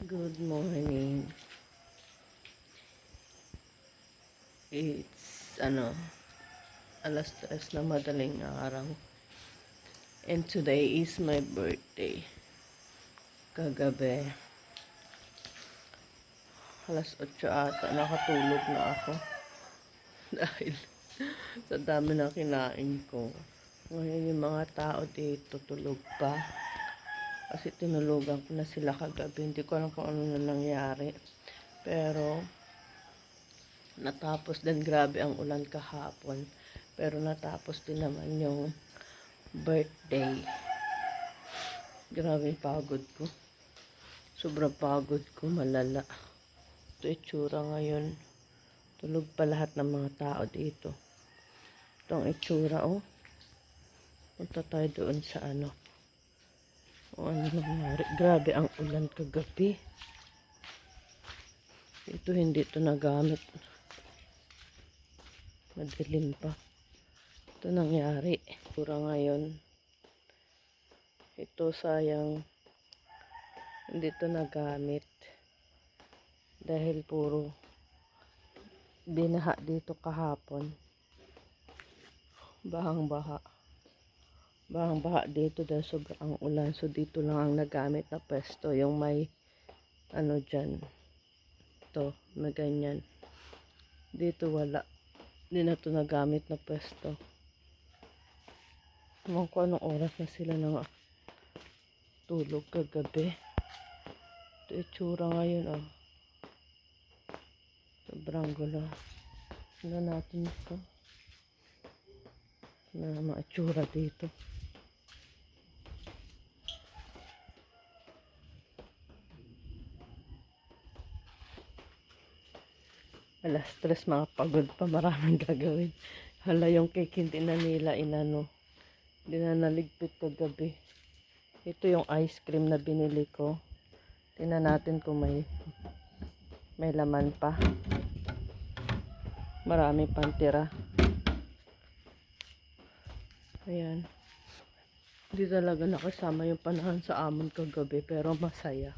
Good morning. It's alas 3 na madaling araw. And today is my birthday. Kagabi, alas 8 ata, nakatulog na ako. Dahil sa dami ng kinain ko. Ngayon yung mga tao dito tulog pa. Kasi tinulugan ko na sila kagabi. Hindi ko alam kung ano na nangyari. Pero natapos din, grabe ang ulan kahapon. Pero natapos din naman yung birthday. Grabe pagod ko. Sobrang pagod ko, malala. Ito itsura ngayon. Tulog pa lahat ng mga tao dito. Itong itsura, oh. Punta tayo doon sa ano. O ano nangyari. Grabe ang ulan kagabi. Ito hindi ito nagamit. Madilim pa. Ito nangyari. Itsura ngayon. Ito sayang hindi ito nagamit. Dahil puro binaha dito kahapon. Bahang-baha. Bahang-baha dito dahil sobrang ulan. So dito lang ang nagamit na pwesto. Yung may ano dyan. Ito, may ganyan. Dito wala. Hindi na ito nagamit na pwesto. Ewan ko anong oras na sila nang tulog kagabi. Ito itsura ngayon, oh. Sobrang gulo. Ano natin ito? Na mga itsura dito. Alas 3 mga pagod pa, maraming gagawin. Hala yung cake hindi na nila inano. Hindi na naligpit kagabi. Ito yung ice cream na binili ko. Tingnan natin kung may laman pa. Marami pang tira. Ayan. Hindi talaga nakasama yung panahon sa amon kagabi, pero masaya.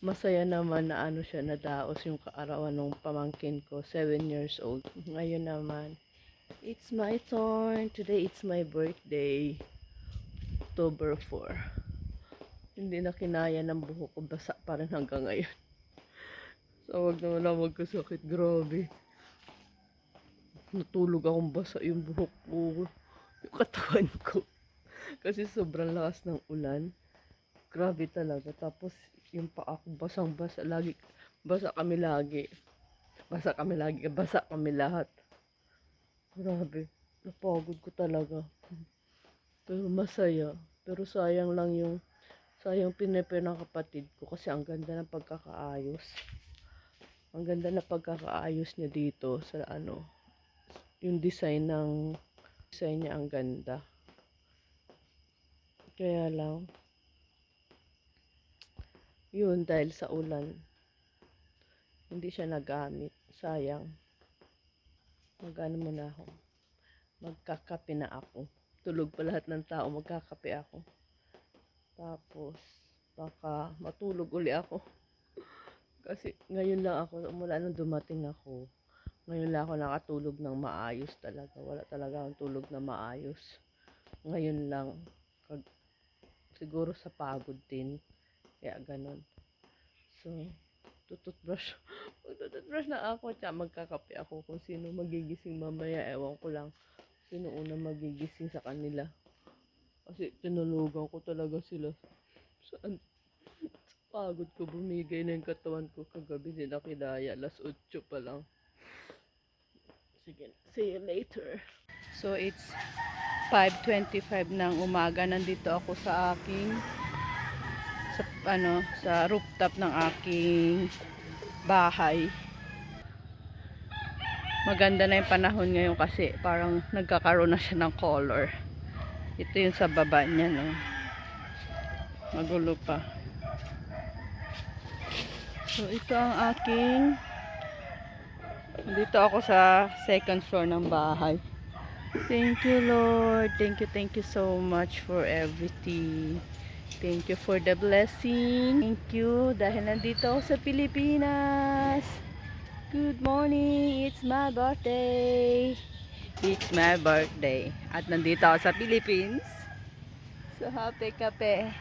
Masaya naman na ano siya, nadaos yung kaarawan ng pamangkin ko, 7 years old. Ngayon naman, it's my turn. Today it's my birthday. October 4. Hindi na kinaya ng buhok ko, basa pa rin hanggang ngayon. So wag naman na magkasakit, grabe. Natulog akong basa yung buhok ko, yung katawan ko. Kasi sobrang lakas ng ulan. Grabe talaga. Tapos yung paa ko basang-basa. Lagi, basa kami lagi. Basa kami lagi. Basa kami lahat. Grabe. Napagod ko talaga. Pero masaya. Pero sayang lang yung pinipir ng kapatid ko. Kasi ang ganda ng pagkakaayos. Ang ganda ng pagkakaayos niya dito sa ano. Yung design niya ang ganda. Kaya lang, yun dahil sa ulan, hindi siya nagamit. Sayang. Magano muna ako. Magkakape na ako. Tulog pa lahat ng tao, magkakape ako. Tapos, baka matulog uli ako. Kasi ngayon lang ako, mula nung dumating ako, ngayon lang ako nakatulog ng maayos talaga. Wala talaga akong tulog na maayos. Ngayon lang, siguro sa pagod din. Kaya ganon. So, tututbrush. Magtututbrush na ako. Tsaka magkakape ako kung sino magigising mamaya. Ewan ko lang sino una magigising sa kanila. Kasi tinulugan ko talaga sila. Saan? Sa pagod ko, bumigay na yung katawan ko kagabi. Hindi na kinaya. Alas 8 pa lang. Sige, see you later. So, it's 5:25 ng umaga. Nandito ako sa aking sa rooftop ng aking bahay. Maganda na yung panahon ngayon kasi parang nagkakaroon na siya ng color. Ito yung sa baba niya, no. Magulo pa. So ito ang aking, dito ako sa second floor ng bahay. Thank you, Lord. Thank you so much for everything. Thank you for the blessing. Thank you dahil nandito ako sa Pilipinas. Good morning. It's my birthday. It's my birthday. At nandito ako sa Philippines. So happy kape.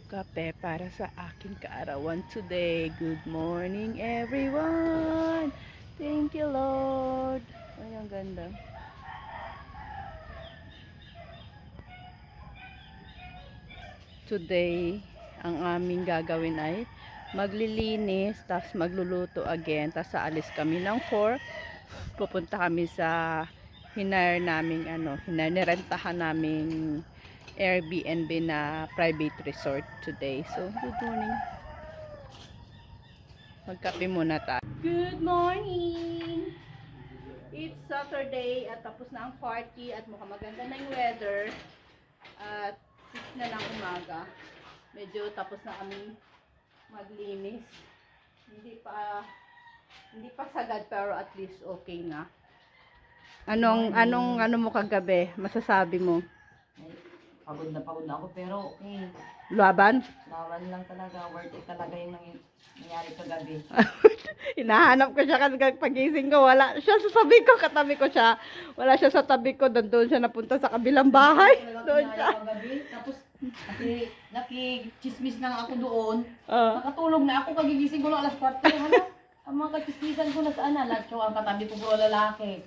Kape para sa aking kaarawan today. Good morning everyone. Thank you Lord. Ay, ang ganda. Today, ang aming gagawin ay maglilinis, tapos magluluto again, tapos aalis kami ng 4. Pupunta kami sa hinarentahan naming Airbnb na private resort today. So, good morning. Magkape muna tayo. Good morning! It's Saturday at tapos na ang party at mukhang maganda na yung weather. At 6 na lang umaga. Medyo tapos na kami maglinis. Hindi pa sagad pero at least okay na. Ano mo kagabi? Masasabi mo? Pagod na ako pero okay. Laban? Laban lang talaga. Worth it talaga yung nangyari kagabi. Hinahanap ko siya kasi pagising ko. Wala siya sa tabi ko. Katabi ko siya. Wala siya sa tabi ko. Doon siya napunta sa kabilang bahay. Doon siya. Kagabi. Tapos nakichismis lang ako doon. Nakatulog na ako. Kagigising ko lang alas 4. Ang mga kachismisan ko na saan na. Lacho ang katabi ko puro lalaki.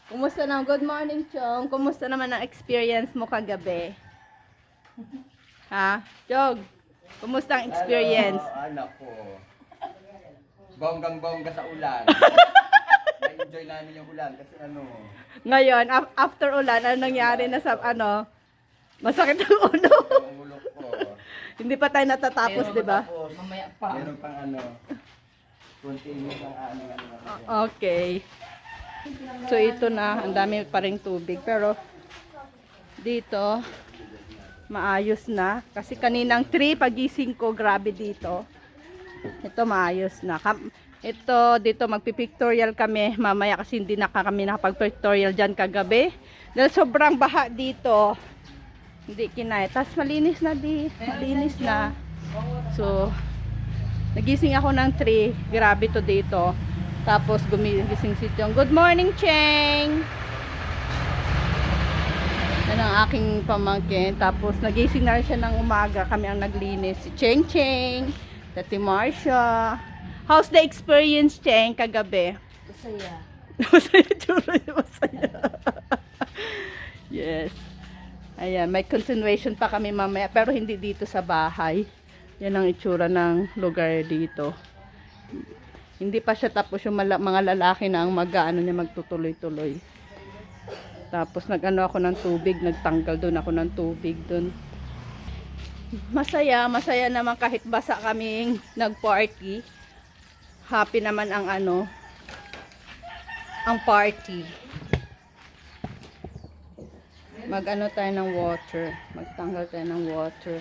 Kumusta na? Good morning, Chong. Kumusta naman ang experience mo kagabi? Ha? Jog, kumusta ang experience? Anak ko. Bonggang-bongga sa ulan. Na-enjoy namin yung ulan kasi Ngayon, after ulan, ano nangyari na sa masakit ang ulo. ang ulo ko. Hindi pa tayo natatapos, di ba? Tapos, mamaya pa. Meron pang continuous ang Okay. So ito na, ang dami pa ring tubig pero dito maayos na kasi kaninang 3 pagising ko grabe dito. Ito maayos na. Ito dito magpipictorial kami mamaya kasi hindi na kami nakapag-pictorial diyan kagabi. Dahil sobrang baha dito. Hindi kinaya. Tas malinis na. So nagising ako ng 3. Grabe to dito. Tapos gumigising si Chong. Good morning, Cheng! Yan ang aking pamangkin. Tapos nagising na rin siya ng umaga. Kami ang naglinis. Si Cheng Cheng, Tati Marcia. How's the experience, Cheng, kagabi? Masaya. Masaya. Yes. Ayan, may continuation pa kami mamaya. Pero hindi dito sa bahay. Yan ang itsura ng lugar dito. Hindi pa siya tapos yung mga lalaki na ang magtutuloy-tuloy. Tapos nagano ako ng tubig, nagtanggal doon ako ng tubig doon. Masaya naman kahit basa kaming nag-party. Happy naman ang ang party. Mag-ano tayo ng water, magtanggal tayo ng water.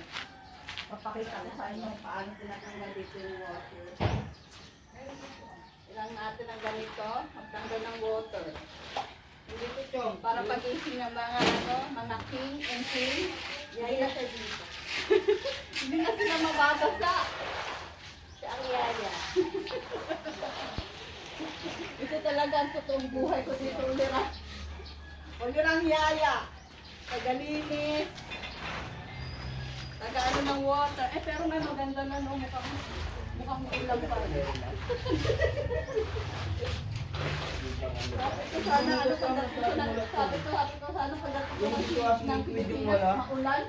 Papakita ko sa inyo paano tinatanggal dito yung water. Ilang natin ang ganito, magtanggal ng water. Dito Chong, para pagising ng mga king and queen, yaya siya dito. Hindi na sila mababasa. Siya ang yaya. Ito talaga ang totoong buhay ko dito, ulirang. Ulirang yaya. Tagalinis. Taga ng water. Pero may maganda na mukhang ulam pa rin. Sana sabi ko sana pagdating ng Pilipinas, maulan.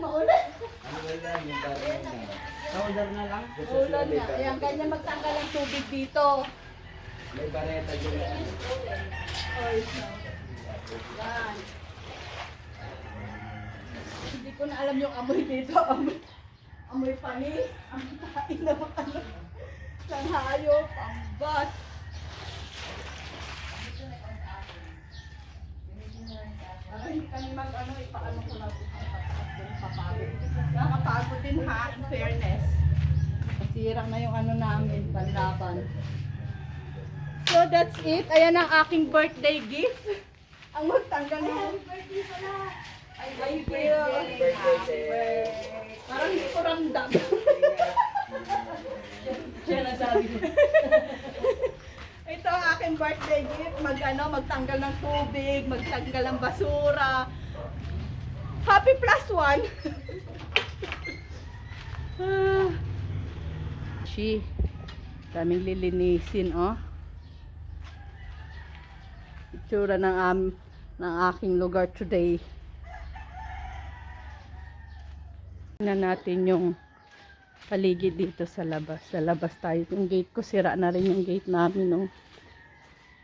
Powder na lang. Ulan nga. Ayan, ganyan magtanggal ang tubig dito. May bareta dyan. Oy, yan. Hindi ko na alam yung amoy dito. Amoy panis. Ang kain na ng hayop. Ang bat. Para hindi kami ipaano ko na papagod. Nakakapagod din ha, in fairness. Masira na yung namin, panlaban. So that's it. Ayan ang aking birthday gift. Ang magtanggal na. Happy birthday pala. Thank you. Parang hindi ko ramdam. Siya nasabi ko. Ito ang aking birthday gift. Magtanggal ng tubig, magtanggal ng basura. Happy +1. Daming lilinisin, oh. Itsura ng aking lugar today. Tingnan natin yung paligid dito sa labas. Sa labas tayo. Yung gate ko, sira na rin yung gate namin, oh.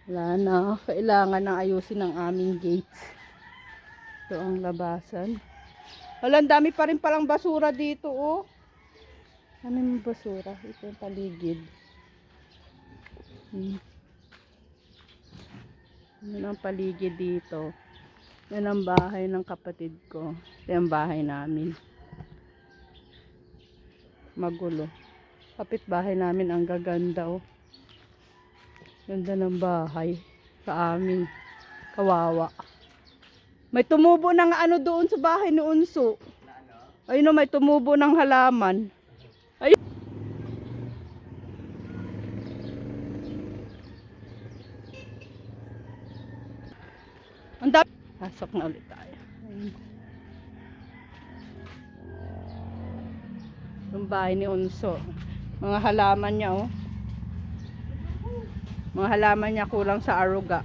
Wala na. Kailangan na ayusin ang aming gate. Ito ang labasan. Wala, ang dami pa rin palang basura dito, oh. Dami basura. Ito yung paligid. Yan ang paligid dito. Yan ang bahay ng kapatid ko. Ito yung bahay namin. Magulo. Kapitbahay namin ang gaganda, oh. Ganda ng bahay sa amin. Kawawa. May tumubo ng ano doon sa bahay ni Unso. Ayun, oh, may tumubo ng halaman. Ayun. Ang dami. Pasok na ulit tayo. Ayun. Yung bahay ni Unso. Mga halaman niya, oh. Mga halaman niya kulang sa aruga.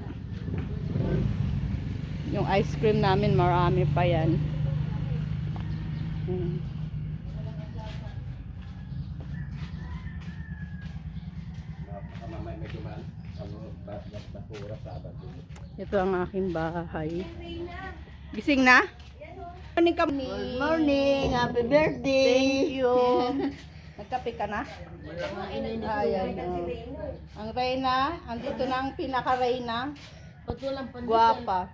Yung ice cream namin, marami pa yan. Mamay may dumaan. Basura sa abad. Ito ang aking bahay. Gising na? Good morning. Happy birthday. Thank you. Nagkape ka na? Ayan. Ang Reyna, andito na ang pinaka-Reyna. Ba't walang pandesal? Guwapa.